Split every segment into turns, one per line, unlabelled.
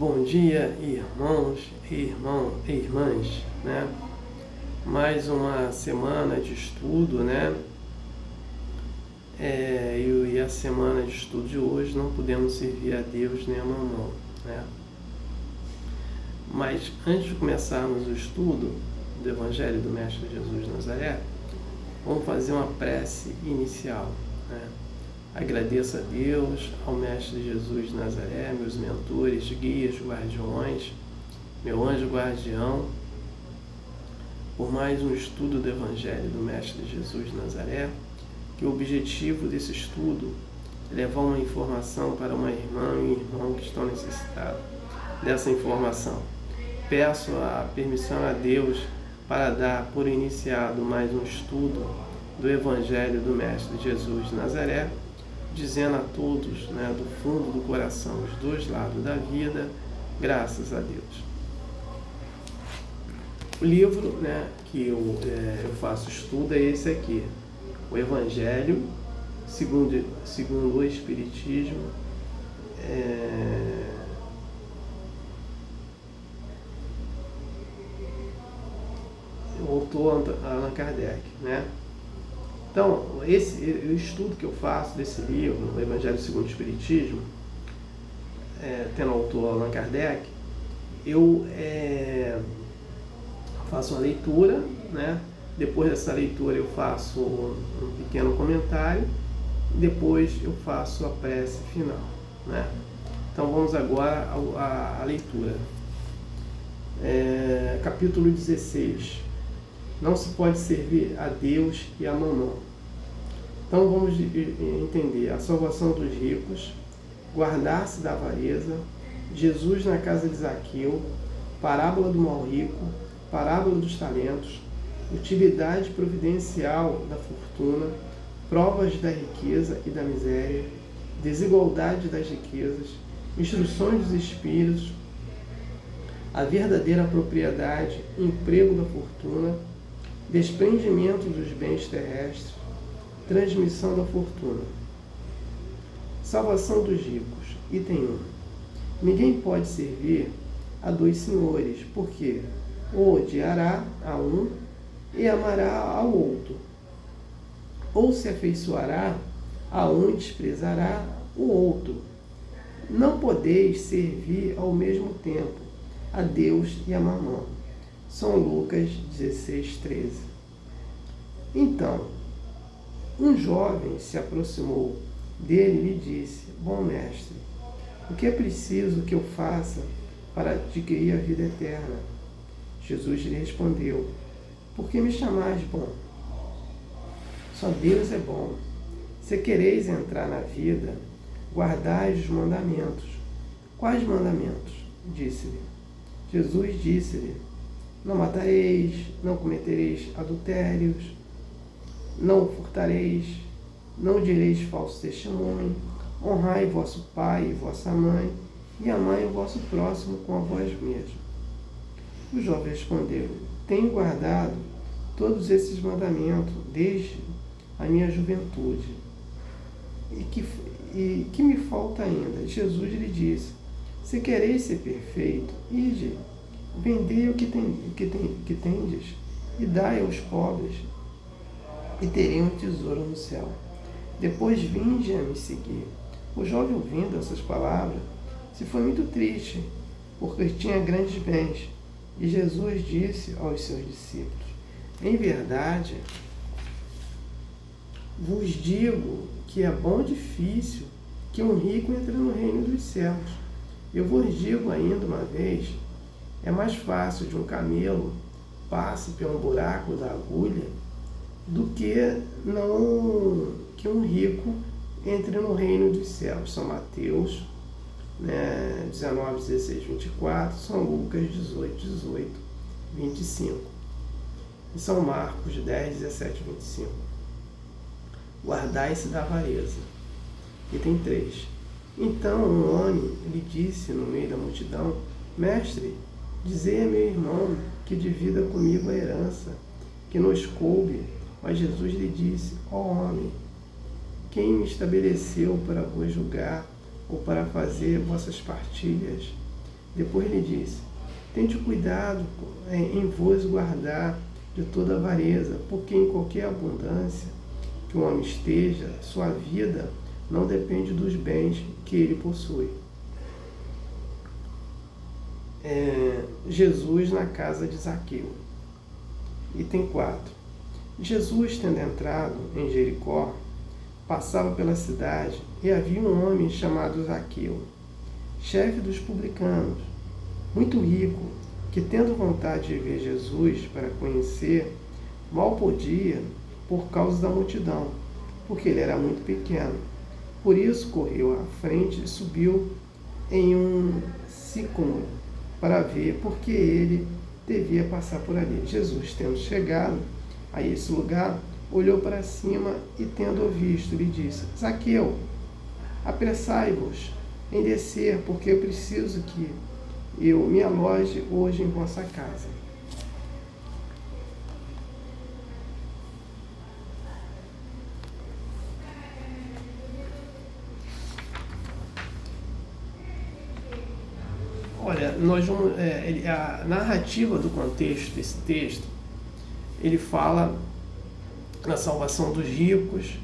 Bom dia, irmãos e irmãs, né? Mais uma semana de estudo, né? E a semana de estudo de hoje não podemos servir a Deus nem a mamão, né? Mas antes de começarmos o estudo do Evangelho do Mestre Jesus de Nazaré, vamos fazer uma prece inicial, né? Agradeço a Deus, ao Mestre Jesus de Nazaré, meus mentores, guias, guardiões, meu anjo guardião, por mais um estudo do Evangelho do Mestre Jesus de Nazaré, que o objetivo desse estudo é levar uma informação para uma irmã e um irmão que estão necessitados dessa informação. Peço a permissão a Deus para dar por iniciado mais um estudo do Evangelho do Mestre Jesus de Nazaré, dizendo a todos, né, do fundo do coração, os dois lados da vida, graças a Deus. O livro, né, que eu faço estudo é esse aqui, o Evangelho segundo o Espiritismo, o autor Allan Kardec, né? Então, o estudo que eu faço desse livro, o Evangelho segundo o Espiritismo, tendo o autor Allan Kardec, eu faço uma leitura, né? Depois dessa leitura eu faço um pequeno comentário, depois eu faço a prece final, né? Então vamos agora à leitura. Capítulo 16. Não se pode servir a Deus e a mamão. Então vamos entender a salvação dos ricos, guardar-se da avareza, Jesus na casa de Zaqueu, parábola do mau rico, parábola dos talentos, utilidade providencial da fortuna, provas da riqueza e da miséria, desigualdade das riquezas, instruções dos espíritos, a verdadeira propriedade, emprego da fortuna, desprendimento dos bens terrestres, transmissão da fortuna. Salvação dos ricos. Item 1. Ninguém pode servir a dois senhores, porque ou odiará a um e amará ao outro, ou se afeiçoará a um e desprezará o outro. Não podeis servir ao mesmo tempo a Deus e a mamão. São Lucas 16:13. Então, um jovem se aproximou dele e lhe disse: Bom mestre, o que é preciso que eu faça para adquirir a vida eterna? Jesus lhe respondeu: Por que me chamais bom? Só Deus é bom. Se quereis entrar na vida, guardai os mandamentos. Quais mandamentos? Disse-lhe. Jesus disse-lhe: Não matareis, não cometereis adultérios, não furtareis, não direis falso testemunho, honrai vosso pai e vossa mãe, e amai o vosso próximo como a vós mesmos. O jovem respondeu: Tenho guardado todos esses mandamentos desde a minha juventude. E que me falta ainda? Jesus lhe disse: Se quereis ser perfeito, ide, vendei o que tendes e dai aos pobres, e terei um tesouro no céu. Depois vinde a me seguir. O jovem, ouvindo essas palavras, se foi muito triste, porque tinha grandes bens. E Jesus disse aos seus discípulos: Em verdade, vos digo que é bom difícil que um rico entre no reino dos céus. Eu vos digo ainda uma vez, é mais fácil de um camelo passe pelo buraco da agulha do que um rico entre no reino dos céus. São Mateus 19, 16, 24, São Lucas 18, 18, 25. E São Marcos 10, 17, 25. Guardai-se da avareza. Item 3. Então um homem lhe disse no meio da multidão: Mestre, dizei a meu irmão que divida comigo a herança que nos coube. Mas Jesus lhe disse: Ó homem, quem me estabeleceu para vos julgar ou para fazer vossas partilhas? Depois lhe disse: tende cuidado em vos guardar de toda avareza, porque em qualquer abundância que o homem esteja, sua vida não depende dos bens que ele possui. Jesus na casa de Zaqueu. Item 4. Jesus, tendo entrado em Jericó, passava pela cidade e havia um homem chamado Zaqueu, chefe dos publicanos, muito rico, que, tendo vontade de ver Jesus para conhecer, mal podia por causa da multidão, porque ele era muito pequeno. Por isso correu à frente e subiu em um sicômoro para ver, porque ele devia passar por ali. Jesus, tendo chegado a esse lugar, olhou para cima e, tendo-o visto, lhe disse: Zaqueu, apressai-vos em descer, porque eu preciso que eu me aloje hoje em vossa casa. Olha, nós vamos, a narrativa do contexto desse texto, ele fala na salvação dos ricos,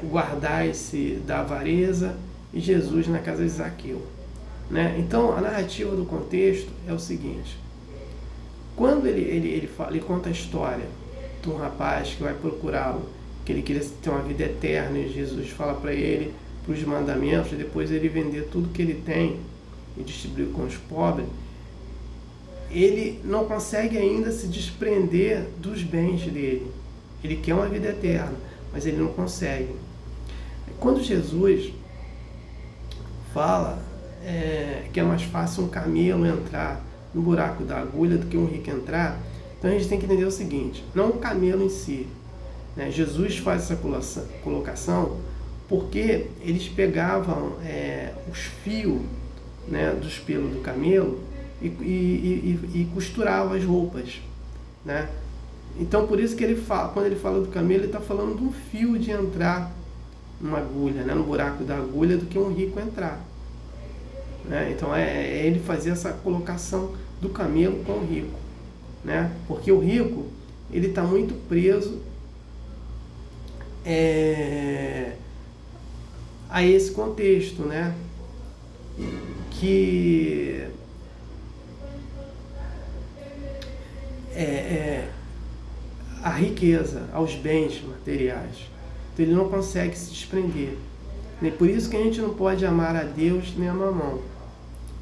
guardai-se da avareza, e Jesus na casa de Zaqueu. Né? Então, a narrativa do contexto é o seguinte: quando ele conta a história de um rapaz que vai procurá-lo, que ele queria ter uma vida eterna, e Jesus fala para ele, para os mandamentos, e depois ele vender tudo que ele tem e distribuir com os pobres, ele não consegue ainda se desprender dos bens dele. Ele quer uma vida eterna, mas ele não consegue. Quando Jesus fala que é mais fácil um camelo entrar no buraco da agulha do que um rico entrar, então a gente tem que entender o seguinte: não o camelo em si, né? Jesus faz essa colocação porque eles pegavam os fios, né, dos pelos do camelo e costuravam as roupas, né? Então por isso que ele fala, quando ele fala do camelo, ele está falando de um fio de entrar numa agulha, né, no buraco da agulha, do que um rico entrar. Né? Então ele fazia essa colocação do camelo com o rico, né? Porque o rico, ele está muito preso a esse contexto, né? Que a riqueza, aos bens materiais. Então ele não consegue se desprender. E por isso que a gente não pode amar a Deus nem a mamão,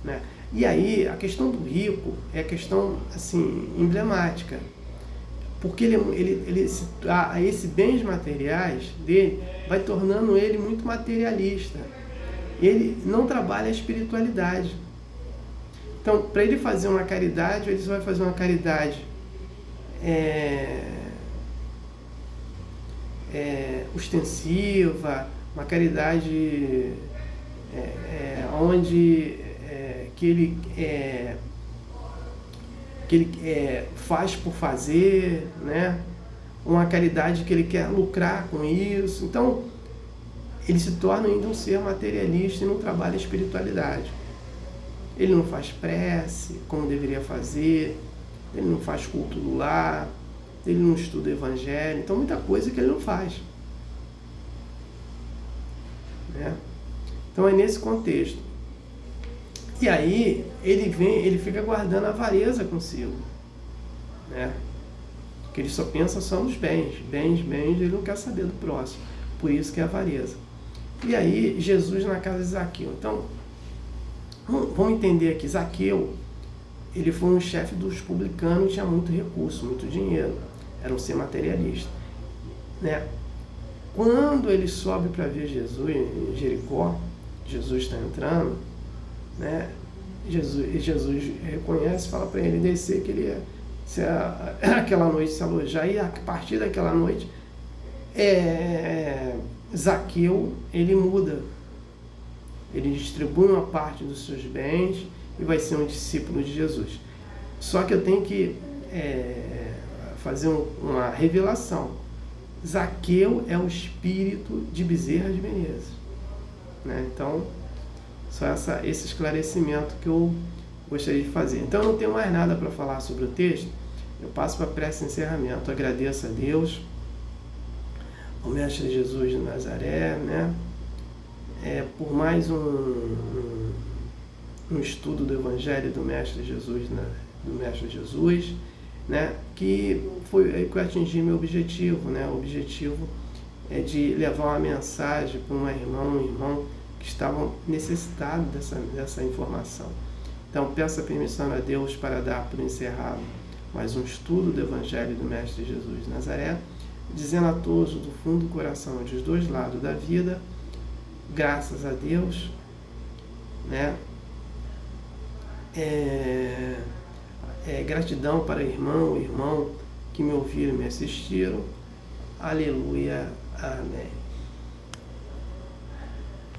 né? E aí, a questão do rico é a questão assim, emblemática. Porque esses bens materiais dele vai tornando ele muito materialista. Ele não trabalha a espiritualidade. Então, para ele fazer uma caridade, ele só vai fazer uma caridade ostensiva, uma caridade onde que ele faz por fazer, né? Uma caridade que ele quer lucrar com isso. Então, ele se torna ainda um ser materialista e não trabalha a espiritualidade. Ele não faz prece como deveria fazer, ele não faz culto do lar, ele não estuda o evangelho, então muita coisa que ele não faz. Né? Então é nesse contexto. E aí ele fica guardando a avareza consigo. Né? Porque ele só pensa só nos bens, ele não quer saber do próximo. Por isso que é a avareza. E aí Jesus na casa de Zaqueu. Então, vamos entender aqui, Zaqueu, ele foi um chefe dos publicanos, tinha muito recurso, muito dinheiro, era um ser materialista, né? Quando ele sobe para ver Jesus em Jericó, Jesus está entrando, né? Jesus reconhece, fala para ele descer, que ele ia aquela noite se alojar, e a partir daquela noite Zaqueu, ele muda, ele distribui uma parte dos seus bens e vai ser um discípulo de Jesus. Só que eu tenho que fazer uma revelação. Zaqueu é o espírito de Bezerra de Menezes, né? Então, Só esse esclarecimento que eu gostaria de fazer. Então eu não tenho mais nada para falar sobre o texto. Eu passo para a prece de encerramento. Agradeço a Deus, ao Mestre Jesus de Nazaré, né? Por mais um estudo do Evangelho do Mestre Jesus, né? Do Mestre Jesus, né? Que foi que eu atingi meu objetivo, né? O objetivo é de levar uma mensagem para um irmão que estavam necessitados dessa informação. Então peço a permissão a Deus para dar por encerrado mais um estudo do Evangelho do Mestre Jesus de Nazaré, dizendo a todos do fundo do coração, dos dois lados da vida, graças a Deus, né? Gratidão para o irmão que me ouviram e me assistiram. Aleluia. Amém.